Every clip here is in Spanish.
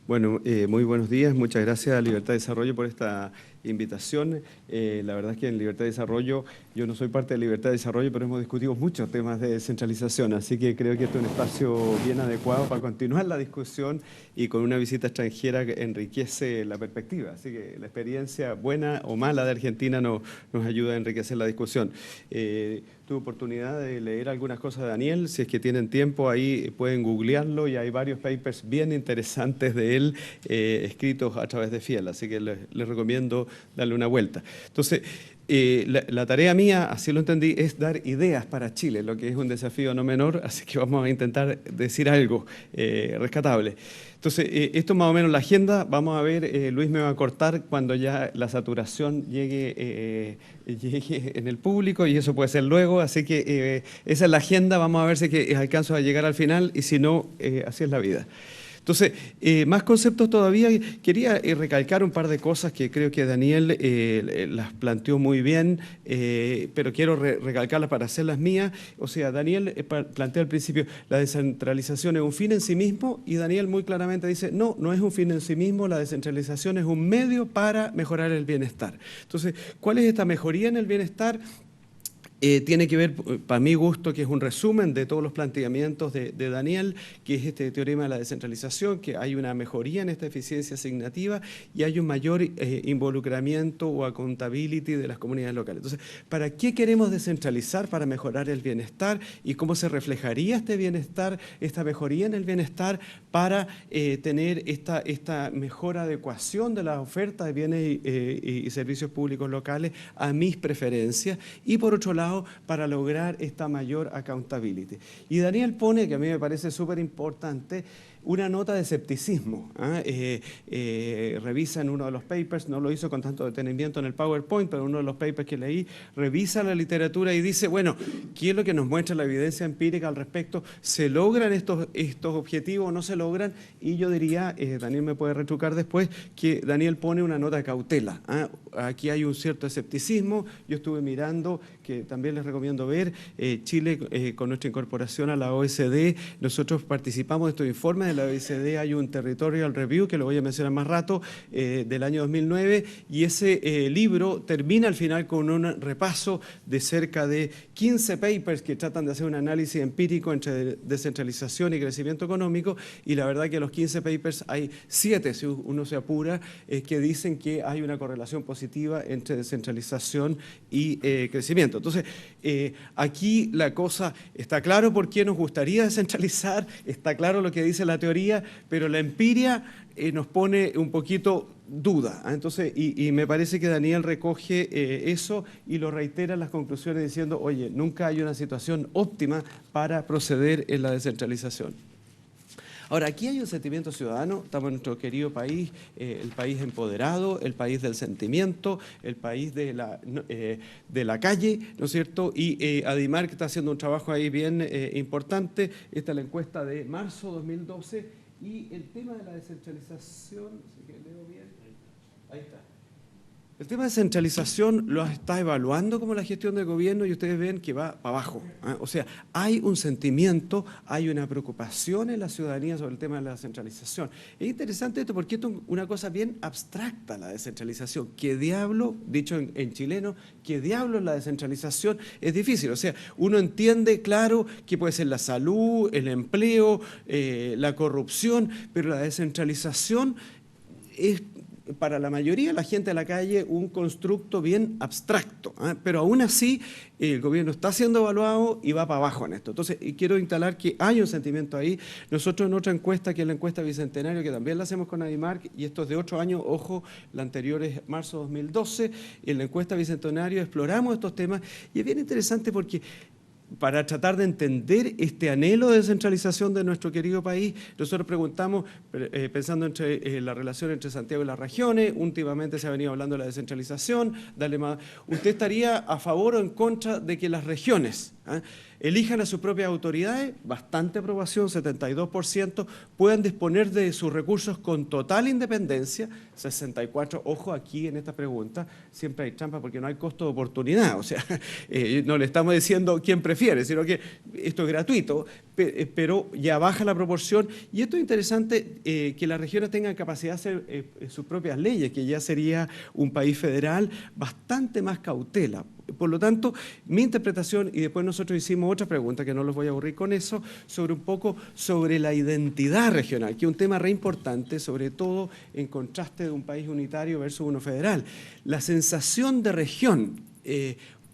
Bueno, muy buenos días. Muchas gracias a Libertad de Desarrollo por esta invitación. La verdad es que en Libertad de Desarrollo, yo no soy parte de Libertad de Desarrollo, pero hemos discutido muchos temas de descentralización, así que creo que este es un espacio bien adecuado para continuar la discusión y con una visita extranjera que enriquece la perspectiva. Así que la experiencia buena o mala de Argentina nos ayuda a enriquecer la discusión. Tuve oportunidad de leer algunas cosas de Daniel, si es que tienen tiempo ahí pueden googlearlo y hay varios papers bien interesantes de él escritos a través de Fiel, así que les recomiendo darle una vuelta. Entonces, la tarea mía, así lo entendí, es dar ideas para Chile, lo que es un desafío no menor, así que vamos a intentar decir algo rescatable. Entonces, esto es más o menos la agenda. Vamos a ver, Luis me va a cortar cuando ya la saturación llegue en el público y eso puede ser luego, así que esa es la agenda. Vamos a ver si es que alcanzo a llegar al final y si no, así es la vida. Entonces, más conceptos todavía. Quería recalcar un par de cosas que creo que Daniel las planteó muy bien, pero quiero recalcarlas para hacerlas mías. O sea, Daniel plantea al principio, la descentralización es un fin en sí mismo, y Daniel muy claramente dice, no, no es un fin en sí mismo, la descentralización es un medio para mejorar el bienestar. Entonces, ¿cuál es esta mejoría en el bienestar? Tiene que ver, para mi gusto, que es un resumen de todos los planteamientos de Daniel, que es este teorema de la descentralización, que hay una mejoría en esta eficiencia asignativa y hay un mayor involucramiento o accountability de las comunidades locales. Entonces, ¿para qué queremos descentralizar? Para mejorar el bienestar. ¿Y cómo se reflejaría este bienestar, esta mejoría en el bienestar, para tener esta mejor adecuación de la oferta de bienes y servicios públicos locales a mis preferencias? Y por otro lado, para lograr esta mayor accountability. Y Daniel pone, que a mí me parece súper importante, una nota de escepticismo. Revisa en uno de los papers, no lo hizo con tanto detenimiento en el PowerPoint, pero uno de los papers que leí, revisa la literatura y dice, bueno, ¿qué es lo que nos muestra la evidencia empírica al respecto? ¿Se logran estos objetivos o no se logran? Y yo diría, Daniel me puede retrucar después, que Daniel pone una nota de cautela. Aquí hay un cierto escepticismo. Yo estuve mirando, que también les recomiendo ver, Chile con nuestra incorporación a la OECD, nosotros participamos de estos informes de la OECD. Hay un Territorial Review, que lo voy a mencionar más rato, del año 2009, y ese libro termina al final con un repaso de cerca de 15 papers que tratan de hacer un análisis empírico entre descentralización y crecimiento económico, y la verdad que de los 15 papers hay 7, si uno se apura, que dicen que hay una correlación positiva entre descentralización y crecimiento. Entonces, aquí la cosa está claro por qué nos gustaría descentralizar, está claro lo que dice la teoría, pero la empiria nos pone un poquito duda. Entonces, y me parece que Daniel recoge eso y lo reitera en las conclusiones diciendo, oye, nunca hay una situación óptima para proceder en la descentralización. Ahora, aquí hay un sentimiento ciudadano, estamos en nuestro querido país, el país empoderado, el país del sentimiento, el país de la calle, ¿no es cierto? Y Adimar, que está haciendo un trabajo ahí bien importante. Esta es la encuesta de marzo 2012, y el tema de la descentralización, si que leo bien, ahí está. El tema de centralización lo está evaluando como la gestión del gobierno y ustedes ven que va para abajo. O sea, hay un sentimiento, hay una preocupación en la ciudadanía sobre el tema de la descentralización. Es interesante esto porque esto es una cosa bien abstracta, la descentralización. ¿Qué diablo, dicho en chileno, qué diablo es la descentralización? Es difícil. O sea, uno entiende, claro, que puede ser la salud, el empleo, la corrupción, pero la descentralización es, para la mayoría de la gente de la calle, un constructo bien abstracto, pero aún así el gobierno está siendo evaluado y va para abajo en esto. Entonces, quiero instalar que hay un sentimiento ahí. Nosotros en otra encuesta, que es la encuesta Bicentenario, que también la hacemos con Adimar, y esto es de 8 años, ojo, la anterior es marzo 2012, en la encuesta Bicentenario exploramos estos temas, y es bien interesante porque para tratar de entender este anhelo de descentralización de nuestro querido país, nosotros preguntamos, pensando entre la relación entre Santiago y las regiones, últimamente se ha venido hablando de la descentralización, ¿usted estaría a favor o en contra de que las regiones ¿ah? Elijan a sus propias autoridades, bastante aprobación, 72%, puedan disponer de sus recursos con total independencia, 64%. Ojo, aquí en esta pregunta siempre hay trampa porque no hay costo de oportunidad, o sea, no le estamos diciendo quién prefiere, sino que esto es gratuito, pero ya baja la proporción. Y esto es interesante, que las regiones tengan capacidad de hacer sus propias leyes, que ya sería un país federal bastante más cautela. Por lo tanto, mi interpretación, y después nosotros hicimos otra pregunta, que no los voy a aburrir con eso, sobre un poco sobre la identidad regional, que es un tema re importante, sobre todo en contraste de un país unitario versus uno federal. La sensación de región,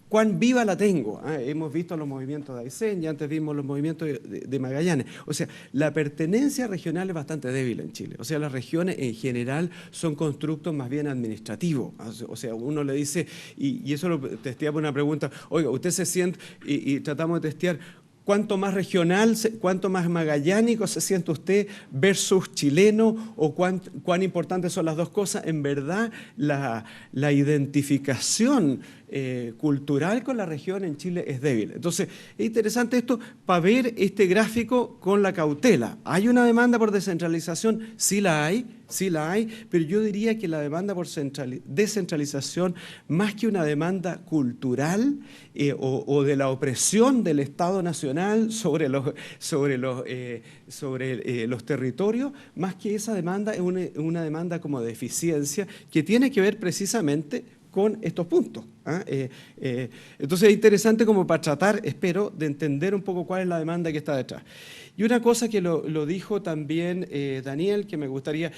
cuán viva la tengo. Hemos visto los movimientos de Aysén y antes vimos los movimientos de Magallanes. O sea, la pertenencia regional es bastante débil en Chile. O sea, las regiones en general son constructos más bien administrativos. O sea, uno le dice, y eso lo testeaba por una pregunta, oiga, usted se siente, y tratamos de testear, ¿cuánto más regional, cuánto más magallánico se siente usted versus chileno? ¿O cuán importantes son las dos cosas? En verdad, la identificación cultural con la región en Chile es débil. Entonces, es interesante esto para ver este gráfico con la cautela. ¿Hay una demanda por descentralización? Sí la hay, pero yo diría que la demanda por descentralización, más que una demanda cultural o de la opresión del Estado Nacional sobre los territorios, más que esa demanda es una demanda como de eficiencia que tiene que ver precisamente con estos puntos. Entonces es interesante como para tratar, espero, de entender un poco cuál es la demanda que está detrás. Y una cosa que lo dijo también Daniel, que me gustaría...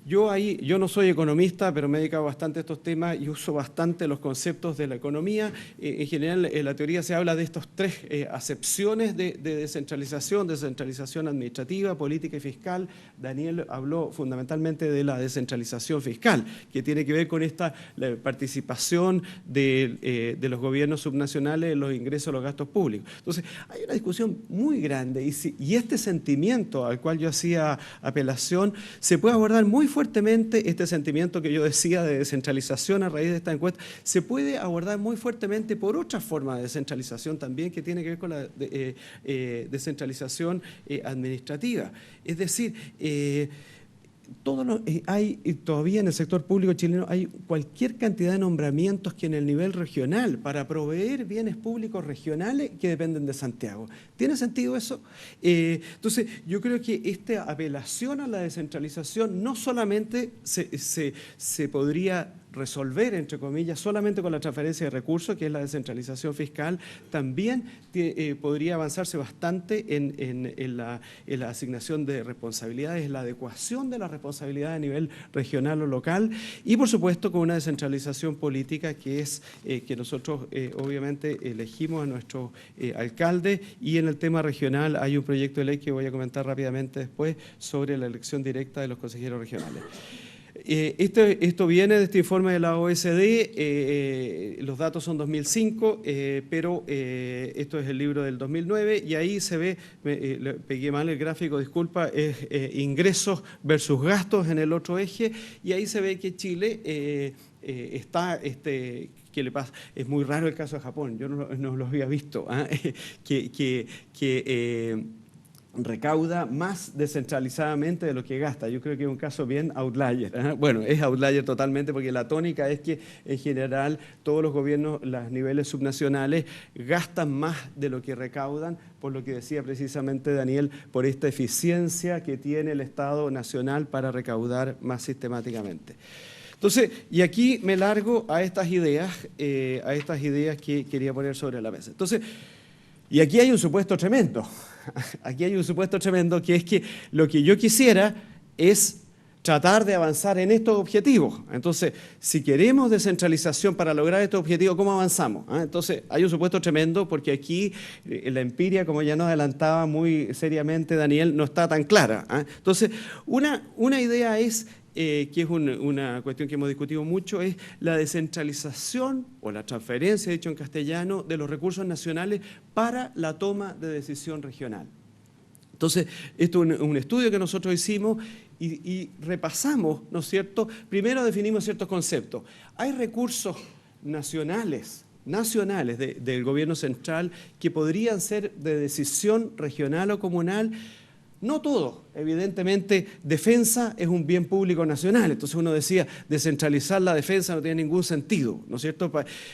Yo no soy economista, pero me he dedicado bastante a estos temas y uso bastante los conceptos de la economía. En general, en la teoría se habla de estas tres acepciones de descentralización: descentralización administrativa, política y fiscal. Daniel habló fundamentalmente de la descentralización fiscal, que tiene que ver con la participación de los gobiernos subnacionales en los ingresos a los gastos públicos. Entonces, hay una discusión muy grande y este sentimiento al cual yo hacía apelación se puede abordar muy fuertemente. Este sentimiento que yo decía de descentralización a raíz de esta encuesta se puede abordar muy fuertemente por otra forma de descentralización también, que tiene que ver con la descentralización administrativa. Es decir, todavía en el sector público chileno hay cualquier cantidad de nombramientos que en el nivel regional para proveer bienes públicos regionales que dependen de Santiago. ¿Tiene sentido eso? Entonces, yo creo que esta apelación a la descentralización no solamente se podría resolver, entre comillas, solamente con la transferencia de recursos, que es la descentralización fiscal, también podría avanzarse bastante en la asignación de responsabilidades, la adecuación de la responsabilidad a nivel regional o local, y por supuesto con una descentralización política que es que nosotros obviamente elegimos a nuestro alcalde, y en el tema regional hay un proyecto de ley que voy a comentar rápidamente después sobre la elección directa de los consejeros regionales. Esto viene de este informe de la OECD, los datos son 2005, pero esto es el libro del 2009, y ahí se ve, le pegué mal el gráfico, disculpa, es ingresos versus gastos en el otro eje, y ahí se ve que Chile está... ¿Qué le pasa? Es muy raro el caso de Japón, yo no lo había visto, que recauda más descentralizadamente de lo que gasta. Yo creo que es un caso bien outlier. Bueno, es outlier totalmente porque la tónica es que en general todos los gobiernos, los niveles subnacionales, gastan más de lo que recaudan, por lo que decía precisamente Daniel, por esta eficiencia que tiene el Estado Nacional para recaudar más sistemáticamente. Entonces, y aquí me largo a estas ideas que quería poner sobre la mesa. Entonces, y aquí hay un supuesto tremendo. Aquí hay un supuesto tremendo, que es que lo que yo quisiera es tratar de avanzar en estos objetivos. Entonces, si queremos descentralización para lograr estos objetivos, ¿cómo avanzamos? Entonces, hay un supuesto tremendo porque aquí la empiria, como ya nos adelantaba muy seriamente Daniel, no está tan clara. Entonces, una idea es... que es una cuestión que hemos discutido mucho, es la descentralización o la transferencia, dicho en castellano, de los recursos nacionales para la toma de decisión regional. Entonces, esto es un estudio que nosotros hicimos y repasamos, ¿no es cierto? Primero definimos ciertos conceptos. Hay recursos nacionales nacionales del gobierno central que podrían ser de decisión regional o comunal. No todo, evidentemente, defensa es un bien público nacional, entonces uno decía, descentralizar la defensa no tiene ningún sentido, ¿no es cierto?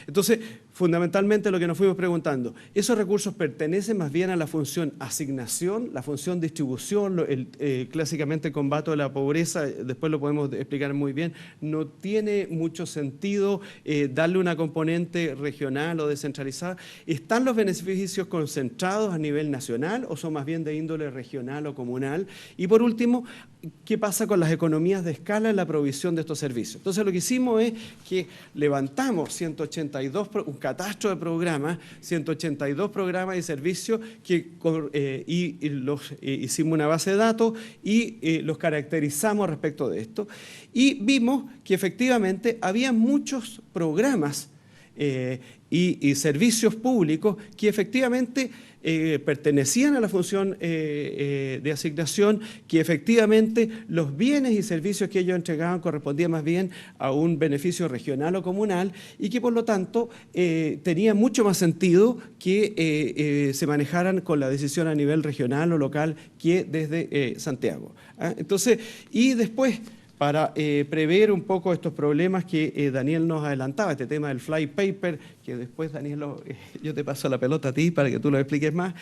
Entonces, fundamentalmente lo que nos fuimos preguntando, ¿esos recursos pertenecen más bien a la función asignación, la función distribución, clásicamente el combate a la pobreza, después lo podemos explicar muy bien, no tiene mucho sentido darle una componente regional o descentralizada? ¿Están los beneficios concentrados a nivel nacional o son más bien de índole regional o comunal? Y por último, ¿qué pasa con las economías de escala en la provisión de estos servicios? Entonces lo que hicimos es que levantamos 182, un catastro de programas, 182 programas y servicios hicimos una base de datos y los caracterizamos respecto de esto. Y vimos que efectivamente había muchos programas y servicios públicos que efectivamente pertenecían a la función de asignación, que efectivamente los bienes y servicios que ellos entregaban correspondían más bien a un beneficio regional o comunal y que por lo tanto tenía mucho más sentido que se manejaran con la decisión a nivel regional o local que desde Santiago. Entonces, y después, para prever un poco estos problemas que Daniel nos adelantaba, este tema del fly paper, que después, Daniel, yo te paso la pelota a ti para que tú lo expliques más.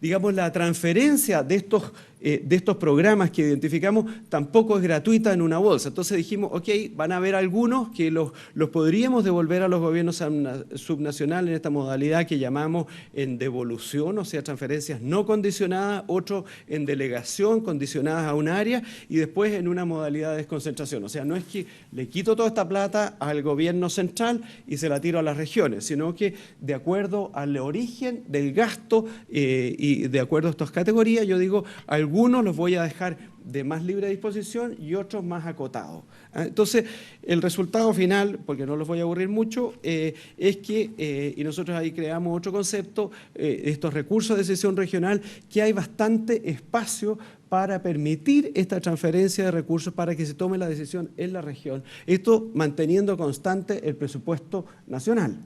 Digamos, la transferencia de estos programas que identificamos tampoco es gratuita en una bolsa. Entonces dijimos, ok, van a haber algunos que los podríamos devolver a los gobiernos subnacionales en esta modalidad que llamamos en devolución, o sea, transferencias no condicionadas, otros en delegación, condicionadas a un área, y después en una modalidad de desconcentración. O sea, no es que le quito toda esta plata al gobierno central y se la tiro a las regiones, sino que de acuerdo al origen del gasto y de acuerdo a estas categorías, yo digo, algunos los voy a dejar de más libre disposición y otros más acotados. Entonces, el resultado final, porque no los voy a aburrir mucho, es que, y nosotros ahí creamos otro concepto, estos recursos de decisión regional, que hay bastante espacio para permitir esta transferencia de recursos para que se tome la decisión en la región. Esto manteniendo constante el presupuesto nacional.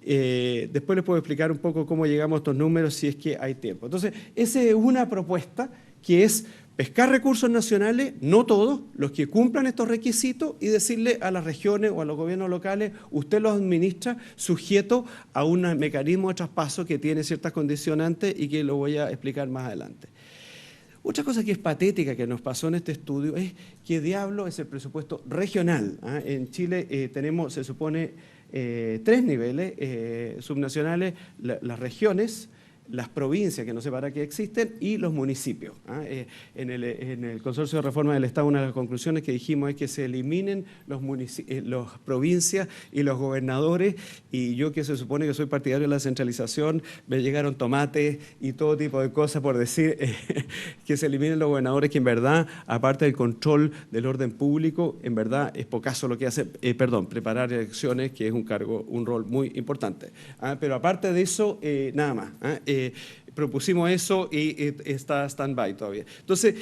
Después les puedo explicar un poco cómo llegamos a estos números si es que hay tiempo. Entonces, esa es una propuesta que es pescar recursos nacionales, no todos, los que cumplan estos requisitos, y decirle a las regiones o a los gobiernos locales, usted los administra sujeto a un mecanismo de traspaso que tiene ciertas condicionantes y que lo voy a explicar más adelante. Otra cosa que es patética que nos pasó en este estudio es qué diablo es el presupuesto regional. En Chile tenemos, se supone, 3 niveles subnacionales, las regiones, las provincias, que no sé para qué existen, y los municipios. En el Consorcio de Reforma del Estado, una de las conclusiones que dijimos es que se eliminen las provincias y los gobernadores, y yo, que se supone que soy partidario de la centralización, me llegaron tomates y todo tipo de cosas por decir que se eliminen los gobernadores, que en verdad, aparte del control del orden público, en verdad es pocaso lo que hace, preparar elecciones, que es un rol muy importante. Pero aparte de eso, nada más. Propusimos eso y está stand-by todavía. Entonces,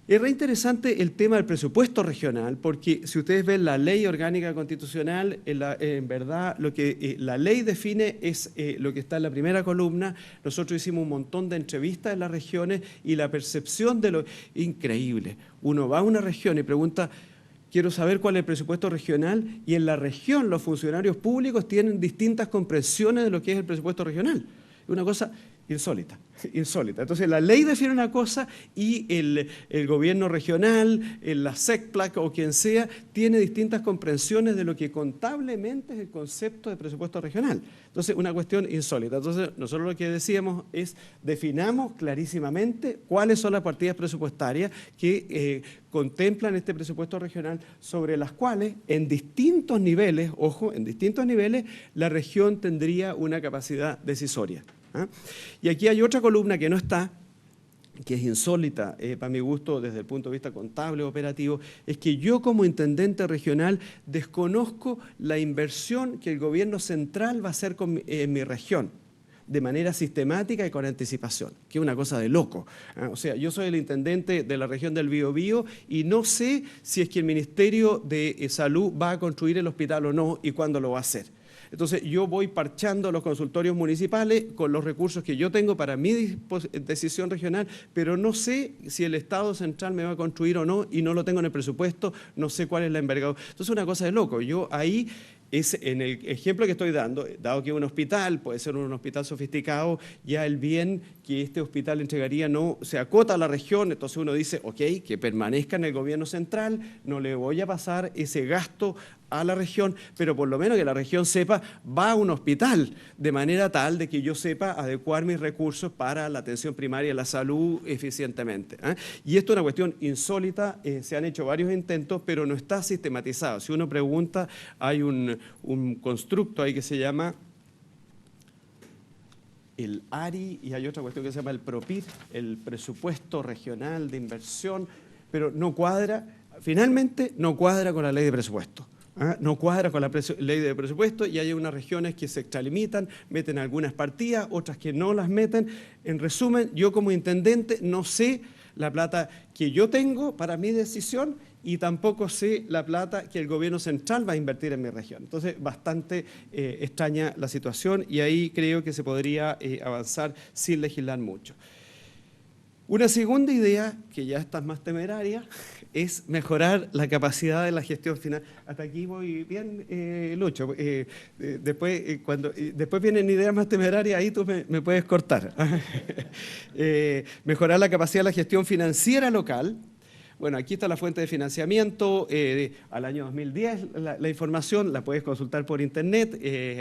es re interesante el tema del presupuesto regional, porque si ustedes ven la ley orgánica constitucional, en verdad lo que la ley define es lo que está en la primera columna. Nosotros hicimos un montón de entrevistas en las regiones y la percepción de lo increíble. Uno va a una región y pregunta, quiero saber cuál es el presupuesto regional, y en la región los funcionarios públicos tienen distintas comprensiones de lo que es el presupuesto regional. Una cosa insólita, insólita. Entonces, la ley define una cosa y el gobierno regional, la SECPLAC o quien sea, tiene distintas comprensiones de lo que contablemente es el concepto de presupuesto regional. Entonces, una cuestión insólita. Entonces, nosotros lo que decíamos es, definamos clarísimamente cuáles son las partidas presupuestarias que contemplan este presupuesto regional, sobre las cuales, en distintos niveles, ojo, en distintos niveles, la región tendría una capacidad decisoria. Y aquí hay otra columna que no está, que es insólita para mi gusto desde el punto de vista contable operativo, es que yo como intendente regional desconozco la inversión que el gobierno central va a hacer en mi región de manera sistemática y con anticipación, que es una cosa de loco. O sea, yo soy el intendente de la región del Biobío y no sé si es que el Ministerio de Salud va a construir el hospital o no y cuándo lo va a hacer. Entonces yo voy parchando los consultorios municipales con los recursos que yo tengo para mi decisión regional, pero no sé si el Estado central me va a construir o no, y no lo tengo en el presupuesto, no sé cuál es la envergadura. Entonces una cosa de loco. Yo ahí, en el ejemplo que estoy dando, dado que un hospital puede ser un hospital sofisticado, ya el bien que este hospital entregaría no se acota a la región, entonces uno dice, ok, que permanezca en el gobierno central, no le voy a pasar ese gasto a la región, pero por lo menos que la región sepa, va a un hospital, de manera tal de que yo sepa adecuar mis recursos para la atención primaria y la salud eficientemente. Y esto es una cuestión insólita, se han hecho varios intentos, pero no está sistematizado. Si uno pregunta, hay un constructo ahí que se llama el ARI, y hay otra cuestión que se llama el PROPIR, el Presupuesto Regional de Inversión, pero no cuadra, finalmente no cuadra con la ley de presupuesto. No cuadra con la ley de presupuesto, y hay unas regiones que se extralimitan, meten algunas partidas, otras que no las meten. En resumen, yo como intendente no sé la plata que yo tengo para mi decisión, y tampoco sé la plata que el gobierno central va a invertir en mi región. Entonces, bastante extraña la situación, y ahí creo que se podría avanzar sin legislar mucho. Una segunda idea, que ya está más temeraria, es mejorar la capacidad de la gestión final. Hasta aquí voy bien, Lucho. Después vienen ideas más temerarias, ahí tú me puedes cortar. Mejorar la capacidad de la gestión financiera local. Bueno, aquí está la fuente de financiamiento, al año 2010 la información la puedes consultar por internet,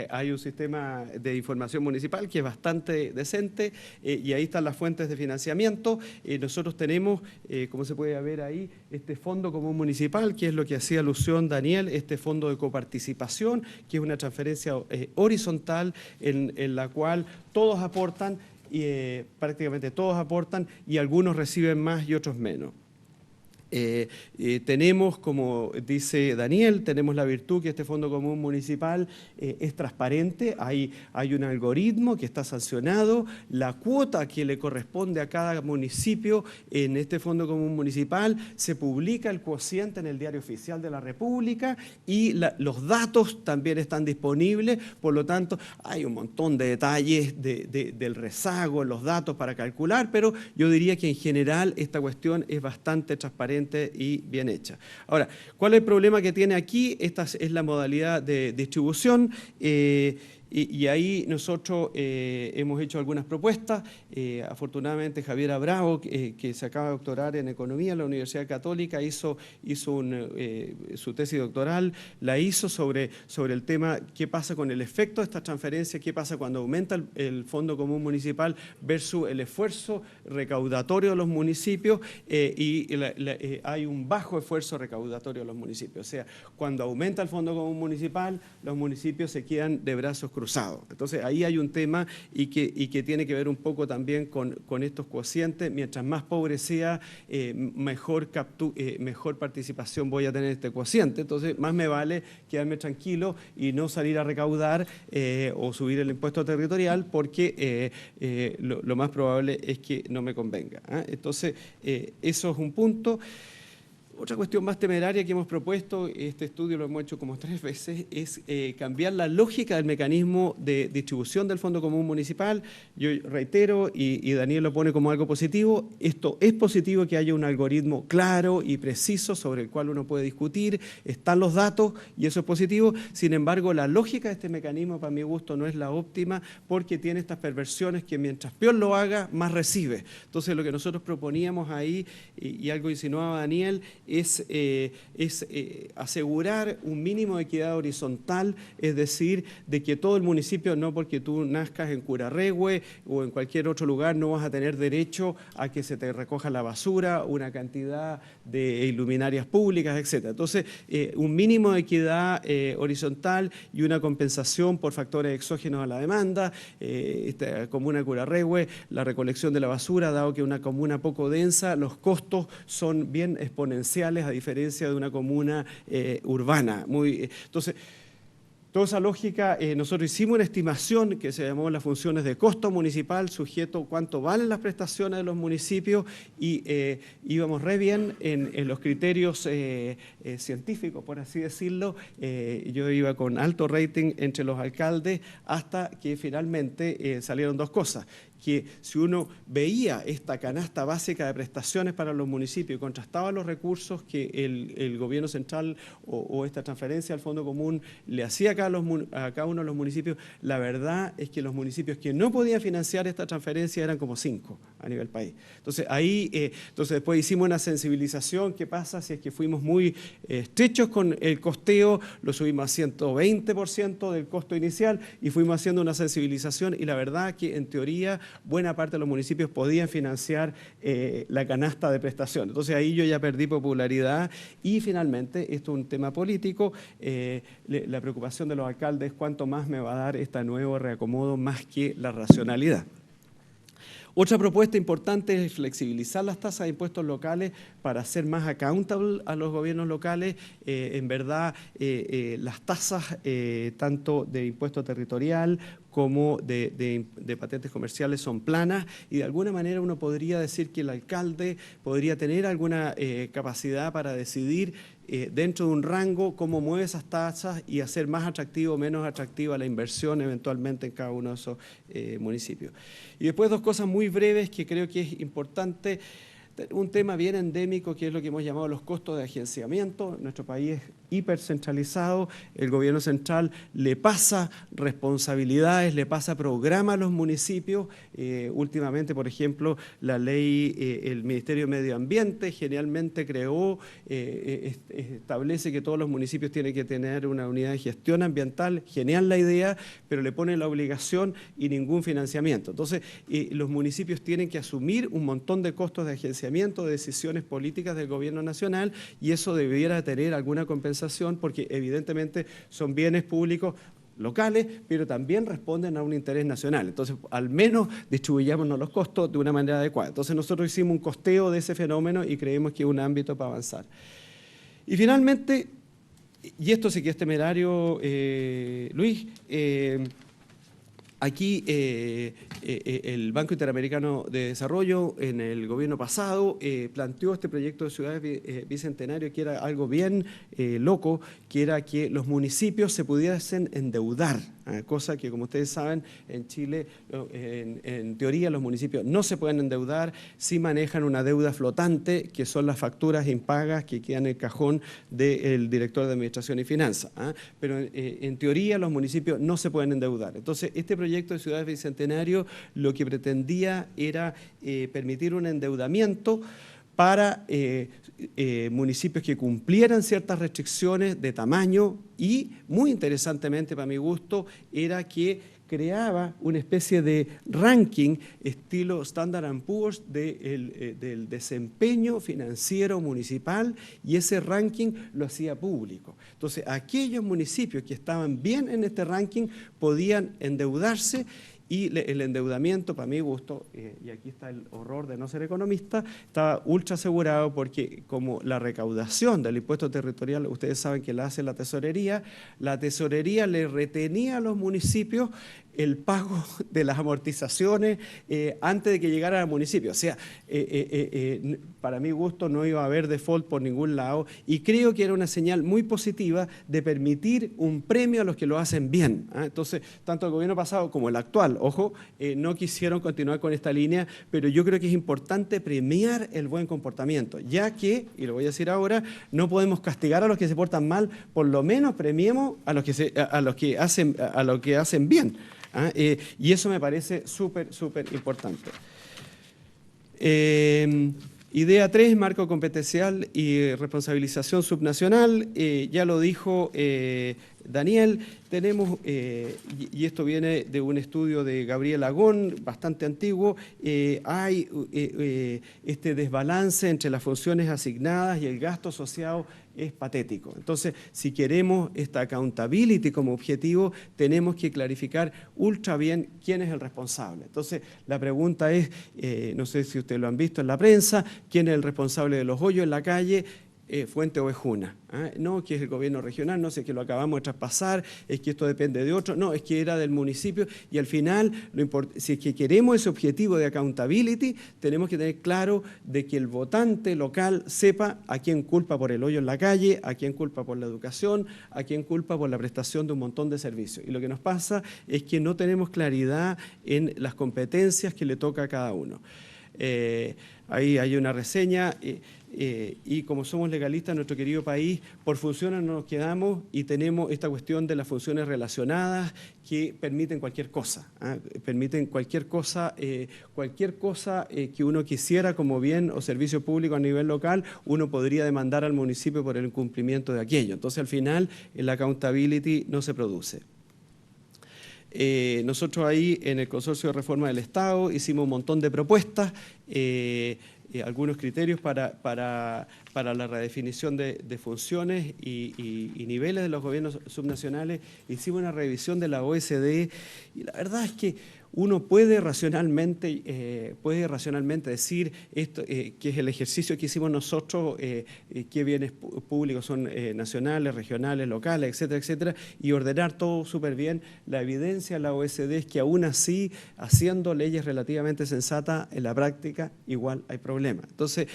hay un sistema de información municipal que es bastante decente, y ahí están las fuentes de financiamiento. Nosotros tenemos, como se puede ver ahí, este fondo común municipal, que es lo que hacía alusión Daniel, este fondo de coparticipación, que es una transferencia horizontal en la cual todos aportan, prácticamente todos aportan, y algunos reciben más y otros menos. Tenemos, como dice Daniel, tenemos la virtud que este Fondo Común Municipal es transparente, hay un algoritmo que está sancionado, la cuota que le corresponde a cada municipio en este Fondo Común Municipal, se publica el cociente en el Diario Oficial de la República, y los datos también están disponibles, por lo tanto hay un montón de detalles del rezago en los datos para calcular, pero yo diría que en general esta cuestión es bastante transparente y bien hecha. Ahora, ¿cuál es el problema que tiene aquí? Esta es la modalidad de distribución, y ahí nosotros hemos hecho algunas propuestas. Afortunadamente Javiera Bravo, que se acaba de doctorar en Economía en la Universidad Católica, hizo su tesis doctoral, la hizo sobre el tema qué pasa con el efecto de esta transferencia, qué pasa cuando aumenta el Fondo Común Municipal versus el esfuerzo recaudatorio de los municipios, hay un bajo esfuerzo recaudatorio de los municipios. O sea, cuando aumenta el Fondo Común Municipal, los municipios se quedan de brazos cruzados. Entonces, ahí hay un tema y que tiene que ver un poco también con estos cocientes. Mientras más pobre sea, mejor participación voy a tener este cociente. Entonces, más me vale quedarme tranquilo y no salir a recaudar o subir el impuesto territorial, porque lo más probable es que no me convenga. Entonces, eso es un punto. Otra cuestión más temeraria que hemos propuesto, este estudio lo hemos hecho como 3 veces, es cambiar la lógica del mecanismo de distribución del Fondo Común Municipal. Yo reitero, y Daniel lo pone como algo positivo, esto es positivo, que haya un algoritmo claro y preciso sobre el cual uno puede discutir, están los datos y eso es positivo. Sin embargo, la lógica de este mecanismo, para mi gusto, no es la óptima, porque tiene estas perversiones que mientras peor lo haga, más recibe. Entonces, lo que nosotros proponíamos ahí, y algo insinuaba Daniel, es asegurar un mínimo de equidad horizontal, es decir, de que todo el municipio, no porque tú nazcas en Curarrehue o en cualquier otro lugar, no vas a tener derecho a que se te recoja la basura, una cantidad de luminarias públicas, etc. Entonces, un mínimo de equidad horizontal y una compensación por factores exógenos a la demanda. Esta comuna de Curarrehue, la recolección de la basura, dado que es una comuna poco densa, los costos son bien exponenciales, a diferencia de una comuna urbana. Entonces, Toda esa lógica, nosotros hicimos una estimación que se llamó las funciones de costo municipal, sujeto cuánto valen las prestaciones de los municipios, y íbamos re bien en los criterios científicos, por así decirlo. Yo iba con alto rating entre los alcaldes, hasta que finalmente salieron dos cosas. Que si uno veía esta canasta básica de prestaciones para los municipios y contrastaba los recursos que el gobierno central o esta transferencia al Fondo Común le hacía a cada uno de los municipios, la verdad es que los municipios que no podían financiar esta transferencia eran como 5 a nivel país. Entonces, después hicimos una sensibilización. ¿Qué pasa si es que fuimos muy estrechos con el costeo? Lo subimos a 120% del costo inicial y fuimos haciendo una sensibilización, y la verdad que en teoría buena parte de los municipios podían financiar la canasta de prestación. Entonces ahí yo ya perdí popularidad, y finalmente, esto es un tema político, la preocupación de los alcaldes es cuánto más me va a dar este nuevo reacomodo más que la racionalidad. Otra propuesta importante es flexibilizar las tasas de impuestos locales para hacer más accountable a los gobiernos locales. En verdad, las tasas tanto de impuesto territorial como de patentes comerciales son planas, y de alguna manera uno podría decir que el alcalde podría tener alguna capacidad para decidir dentro de un rango cómo mueve esas tasas y hacer más atractivo o menos atractiva la inversión eventualmente en cada uno de esos municipios. Y después dos cosas muy breves que creo que es importante. Un tema bien endémico, que es lo que hemos llamado los costos de agenciamiento. Nuestro país es hipercentralizado, el gobierno central le pasa responsabilidades, le pasa programas a los municipios. Últimamente, por ejemplo, la ley, el Ministerio de Medio Ambiente generalmente establece que todos los municipios tienen que tener una unidad de gestión ambiental. Genial la idea, pero le pone la obligación y ningún financiamiento. Entonces, los municipios tienen que asumir un montón de costos de agenciamiento, de decisiones políticas del gobierno nacional, y eso debiera tener alguna compensación, porque evidentemente son bienes públicos locales, pero también responden a un interés nacional. Entonces, al menos distribuyámonos los costos de una manera adecuada. Entonces, nosotros hicimos un costeo de ese fenómeno y creemos que es un ámbito para avanzar. Y finalmente, y esto sí que es temerario, Luis, aquí el Banco Interamericano de Desarrollo en el gobierno pasado planteó este proyecto de ciudades bicentenario, que era algo bien loco, que era que los municipios se pudiesen endeudar, cosa que, como ustedes saben, en Chile, en teoría, los municipios no se pueden endeudar, sí manejan una deuda flotante, que son las facturas impagas que quedan en el cajón del director de Administración y Finanzas. Pero en teoría los municipios no se pueden endeudar. Entonces, este proyecto de ciudades bicentenario lo que pretendía era permitir un endeudamiento para municipios que cumplieran ciertas restricciones de tamaño, y muy interesantemente para mi gusto era que creaba una especie de ranking estilo Standard & Poor's del desempeño financiero municipal, y ese ranking lo hacía público. Entonces, aquellos municipios que estaban bien en este ranking podían endeudarse, y el endeudamiento, para mi gusto, y aquí está el horror de no ser economista, estaba ultra asegurado, porque como la recaudación del impuesto territorial, ustedes saben que la hace la tesorería le retenía a los municipios el pago de las amortizaciones antes de que llegara al municipio. O sea, para mi gusto no iba a haber default por ningún lado, y creo que era una señal muy positiva de permitir un premio a los que lo hacen bien. Entonces, tanto el gobierno pasado como el actual, ojo, no quisieron continuar con esta línea, pero yo creo que es importante premiar el buen comportamiento, ya que, y lo voy a decir ahora, no podemos castigar a los que se portan mal, por lo menos premiemos a los que hacen bien. Y eso me parece súper importante. Idea 3, marco competencial y responsabilización subnacional. Ya lo dijo Daniel, tenemos, y esto viene de un estudio de Gabriel Agón, bastante antiguo, hay este desbalance entre las funciones asignadas y el gasto asociado es patético. Entonces, si queremos esta accountability como objetivo, tenemos que clarificar ultra bien quién es el responsable. Entonces, la pregunta es, no sé si ustedes lo han visto en la prensa, quién es el responsable de los hoyos en la calle. fuente ovejuna. No, que es el gobierno regional, no sé, que lo acabamos de traspasar, es que esto depende de otro, no, es que era del municipio, y al final, si es que queremos ese objetivo de accountability, tenemos que tener claro de que el votante local sepa a quién culpa por el hoyo en la calle, a quién culpa por la educación, a quién culpa por la prestación de un montón de servicios. Y lo que nos pasa es que no tenemos claridad en las competencias que le toca a cada uno. Ahí hay una reseña, y como somos legalistas en nuestro querido país, por funciones no nos quedamos y tenemos esta cuestión de las funciones relacionadas que permiten cualquier cosa, permiten cualquier cosa que uno quisiera como bien o servicio público a nivel local, uno podría demandar al municipio por el incumplimiento de aquello. Entonces, al final, la accountability no se produce. Nosotros ahí en el Consorcio de Reforma del Estado hicimos un montón de propuestas, algunos criterios para la redefinición de funciones y niveles de los gobiernos subnacionales. Hicimos una revisión de la OSD y la verdad es que uno puede racionalmente decir esto, que es el ejercicio que hicimos nosotros, qué bienes públicos son nacionales, regionales, locales, etcétera, etcétera, y ordenar todo súper bien. La evidencia de la OSD es que aún así, haciendo leyes relativamente sensatas, en la práctica igual hay problemas. Entonces,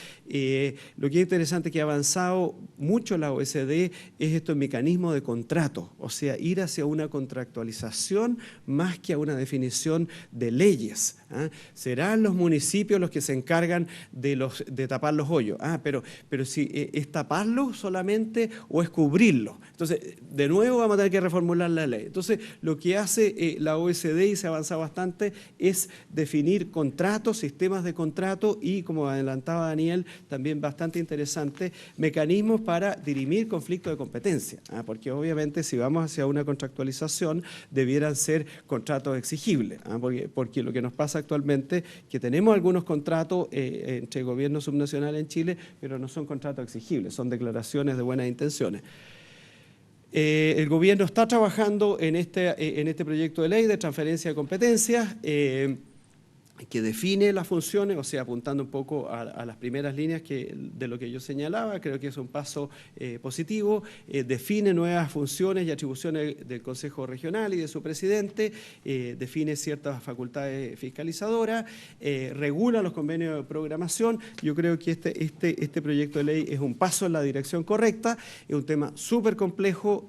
lo que es interesante que ha avanzado mucho la OSD es estos mecanismos de contrato, o sea, ir hacia una contractualización más que a una definición de leyes. Serán los municipios los que se encargan de tapar los hoyos. Pero si es taparlos solamente o es cubrirlos. Entonces, de nuevo vamos a tener que reformular la ley. Entonces, lo que hace la OSD, y se ha avanzado bastante, es definir contratos, sistemas de contrato y, como adelantaba Daniel, también bastante interesante, mecanismos para dirimir conflictos de competencia. Porque obviamente si vamos hacia una contractualización, debieran ser contratos exigibles. Porque lo que nos pasa actualmente que tenemos algunos contratos entre gobiernos subnacionales en Chile, pero no son contratos exigibles, son declaraciones de buenas intenciones. El gobierno está trabajando en este proyecto de ley de transferencia de competencias que define las funciones, o sea, apuntando un poco a las primeras líneas de lo que yo señalaba. Creo que es un paso positivo, define nuevas funciones y atribuciones del Consejo Regional y de su presidente, define ciertas facultades fiscalizadoras, regula los convenios de programación. Yo creo que este proyecto de ley es un paso en la dirección correcta, es un tema súper complejo.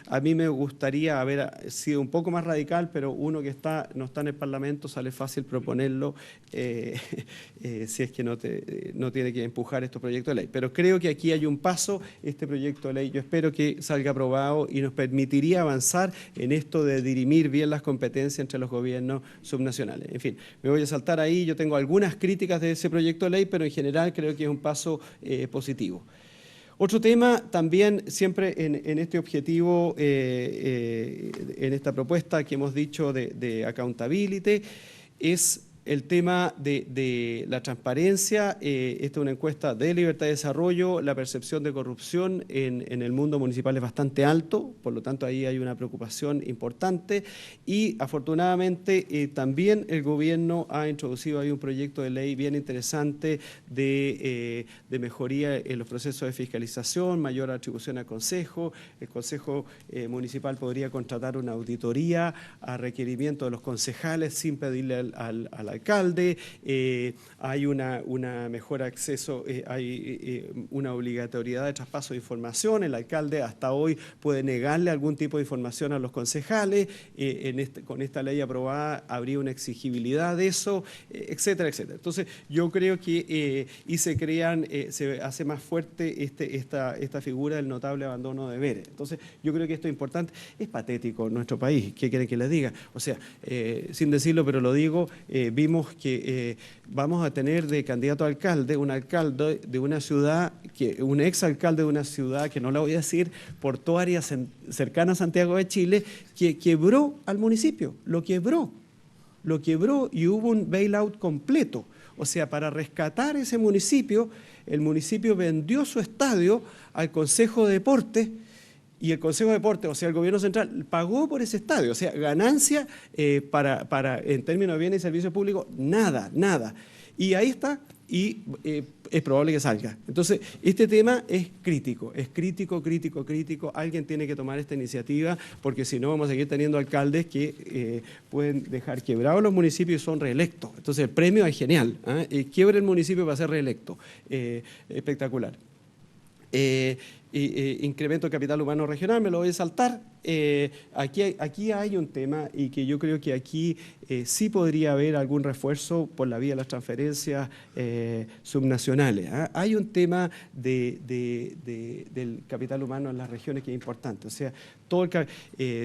A mí me gustaría haber sido un poco más radical, pero uno que no está en el Parlamento sale fácil proponer si es que no tiene que empujar estos proyectos de ley. Pero creo que aquí hay un paso. Este proyecto de ley yo espero que salga aprobado y nos permitiría avanzar en esto de dirimir bien las competencias entre los gobiernos subnacionales. En fin, me voy a saltar ahí. Yo tengo algunas críticas de ese proyecto de ley, pero en general creo que es un paso positivo. Otro tema también, siempre en este objetivo, en esta propuesta que hemos dicho de accountability, es el tema de la transparencia. Esta es una encuesta de Libertad de Desarrollo. La percepción de corrupción en el mundo municipal es bastante alto, por lo tanto ahí hay una preocupación importante y afortunadamente también el gobierno ha introducido ahí un proyecto de ley bien interesante de mejoría en los procesos de fiscalización, mayor atribución al Consejo. El Consejo Municipal podría contratar una auditoría a requerimiento de los concejales sin pedirle al alcalde. Hay una mejor acceso, hay una obligatoriedad de traspaso de información. El alcalde hasta hoy puede negarle algún tipo de información a los concejales. Con esta ley aprobada habría una exigibilidad de eso, etcétera, etcétera. Entonces, yo creo que se hace más fuerte esta figura del notable abandono de deberes. Entonces, yo creo que esto es importante. Es patético en nuestro país, ¿qué quieren que les diga? O sea, sin decirlo, pero lo digo, vimos que vamos a tener de candidato a alcalde, un alcalde de una ciudad, un exalcalde de una ciudad, que no la voy a decir, portuaria cercana a Santiago de Chile, que quebró al municipio, lo quebró y hubo un bailout completo. O sea, para rescatar ese municipio, el municipio vendió su estadio al Consejo de Deportes. Y el Consejo de Deportes, o sea, el gobierno central, pagó por ese estadio. O sea, ganancia en términos de bienes y servicios públicos, nada. Y ahí está, y es probable que salga. Entonces, este tema es crítico, crítico. Alguien tiene que tomar esta iniciativa, porque si no vamos a seguir teniendo alcaldes que pueden dejar quebrados los municipios y son reelectos. Entonces, el premio es genial, ¿eh? Quiebre el municipio para ser reelecto. Espectacular. Incremento de capital humano regional, me lo voy a saltar. Aquí hay un tema y que yo creo que aquí sí podría haber algún refuerzo por la vía de las transferencias subnacionales. Hay un tema del capital humano en las regiones que es importante. O sea,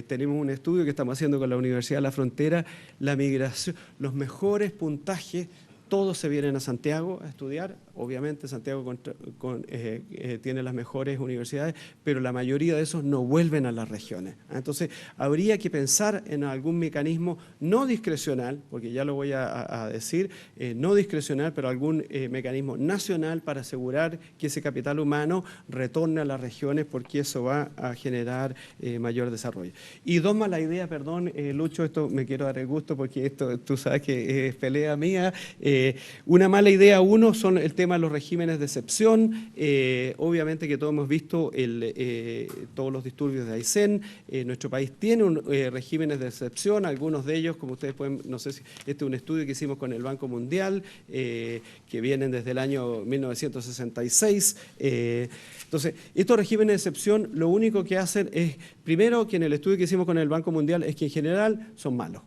tenemos un estudio que estamos haciendo con la Universidad de la Frontera, la migración, los mejores puntajes. Todos se vienen a Santiago a estudiar. Obviamente Santiago tiene las mejores universidades, pero la mayoría de esos no vuelven a las regiones. Entonces, habría que pensar en algún mecanismo no discrecional, porque ya lo voy a decir, no discrecional, pero algún mecanismo nacional para asegurar que ese capital humano retorne a las regiones, porque eso va a generar mayor desarrollo. Y dos más la idea, perdón, Lucho, esto me quiero dar el gusto, porque esto tú sabes que es pelea mía. Una mala idea, son el tema de los regímenes de excepción. Obviamente que todos hemos visto todos los disturbios de Aysén. Nuestro país tiene regímenes de excepción, algunos de ellos, como ustedes pueden, no sé si este es un estudio que hicimos con el Banco Mundial, que vienen desde el año 1966. Entonces, estos regímenes de excepción lo único que hacen es, primero, que en el estudio que hicimos con el Banco Mundial es que en general son malos.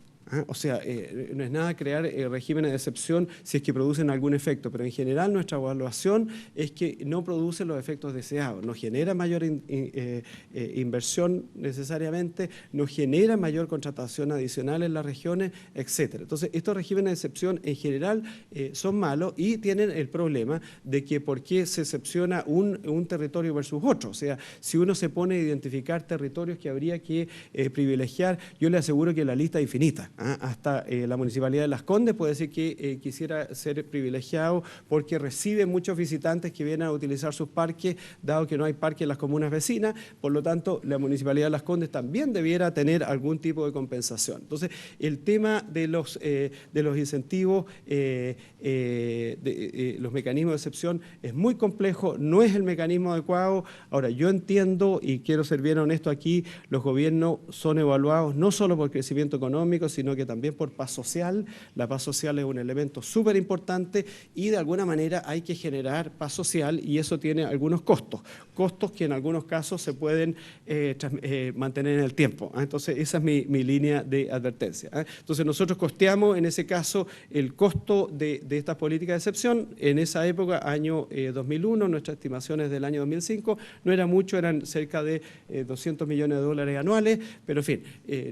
O sea, no es nada crear regímenes de excepción si es que producen algún efecto, pero en general nuestra evaluación es que no producen los efectos deseados, no genera mayor inversión necesariamente, no genera mayor contratación adicional en las regiones, etc. Entonces, estos regímenes de excepción en general son malos y tienen el problema de que por qué se excepciona un territorio versus otro. O sea, si uno se pone a identificar territorios que habría que privilegiar, yo le aseguro que la lista es infinita. Hasta la Municipalidad de Las Condes puede decir que quisiera ser privilegiado porque recibe muchos visitantes que vienen a utilizar sus parques, dado que no hay parques en las comunas vecinas. Por lo tanto, la Municipalidad de Las Condes también debiera tener algún tipo de compensación. Entonces, el tema de los incentivos, los mecanismos de excepción es muy complejo, no es el mecanismo adecuado. Ahora, yo entiendo y quiero ser bien honesto aquí, los gobiernos son evaluados no solo por crecimiento económico, sino que también por paz social. La paz social es un elemento súper importante y de alguna manera hay que generar paz social y eso tiene algunos costos que en algunos casos se pueden mantener en el tiempo. Entonces, esa es mi línea de advertencia. Entonces, nosotros costeamos en ese caso el costo de estas políticas de excepción. En esa época, año 2001, nuestras estimaciones del año 2005 no era mucho, eran cerca de $200 millones anuales, pero en fin,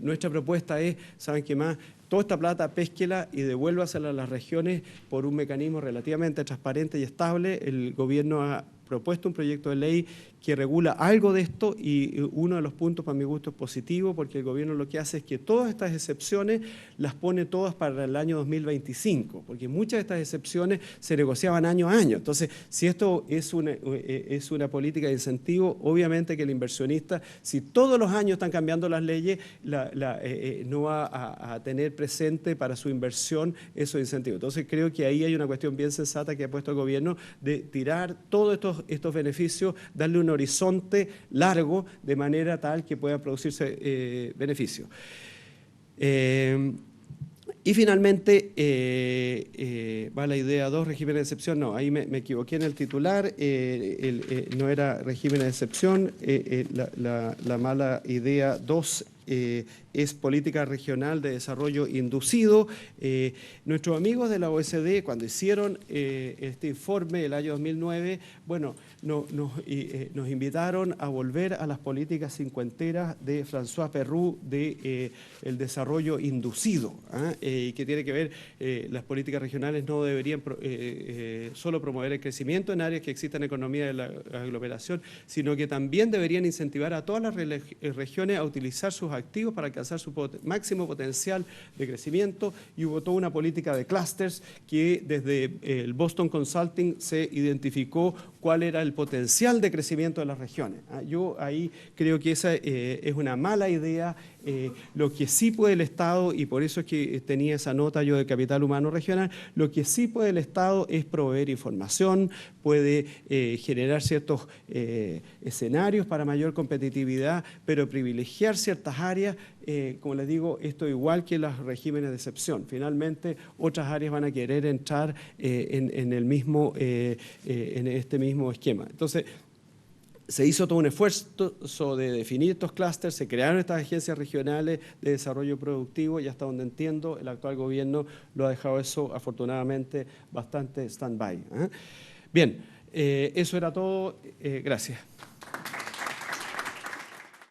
nuestra propuesta es, ¿saben qué más? Toda esta plata, pésquela y devuélvasela a las regiones por un mecanismo relativamente transparente y estable. El gobierno ha propuesto un proyecto de ley que regula algo de esto y uno de los puntos para mi gusto es positivo porque el gobierno lo que hace es que todas estas excepciones las pone todas para el año 2025, porque muchas de estas excepciones se negociaban año a año. Entonces, si esto es una política de incentivo, obviamente que el inversionista, si todos los años están cambiando las leyes, no va a tener presente para su inversión esos incentivos. Entonces, creo que ahí hay una cuestión bien sensata que ha puesto el gobierno de tirar todos estos beneficios, darle un horizonte largo de manera tal que pueda producirse beneficios. Y finalmente, va la idea 2, régimen de excepción. No, ahí me equivoqué en el titular, no era régimen de excepción, la mala idea 2 es política regional de desarrollo inducido. Nuestros amigos de la OECD, cuando hicieron este informe del año 2009, bueno, nos invitaron a volver a las políticas cincuenteras de François Perroux de el desarrollo inducido, y que tiene que ver, las políticas regionales no deberían solo promover el crecimiento en áreas que existan economía de la aglomeración, sino que también deberían incentivar a todas las regiones a utilizar sus activos para alcanzar su máximo potencial de crecimiento, y hubo toda una política de clústeres que desde el Boston Consulting se identificó cuál era el potencial de crecimiento de las regiones. Yo ahí creo que esa es una mala idea. Lo que sí puede el Estado, y por eso es que tenía esa nota yo de capital humano regional, lo que sí puede el Estado es proveer información, puede generar ciertos escenarios para mayor competitividad, pero privilegiar ciertas áreas, como les digo, esto igual que los regímenes de excepción. Finalmente, otras áreas van a querer entrar en este mismo esquema. Entonces, se hizo todo un esfuerzo de definir estos clústeres, se crearon estas agencias regionales de desarrollo productivo, y hasta donde entiendo, el actual gobierno lo ha dejado eso, afortunadamente, bastante stand-by. Bien, eso era todo. Gracias.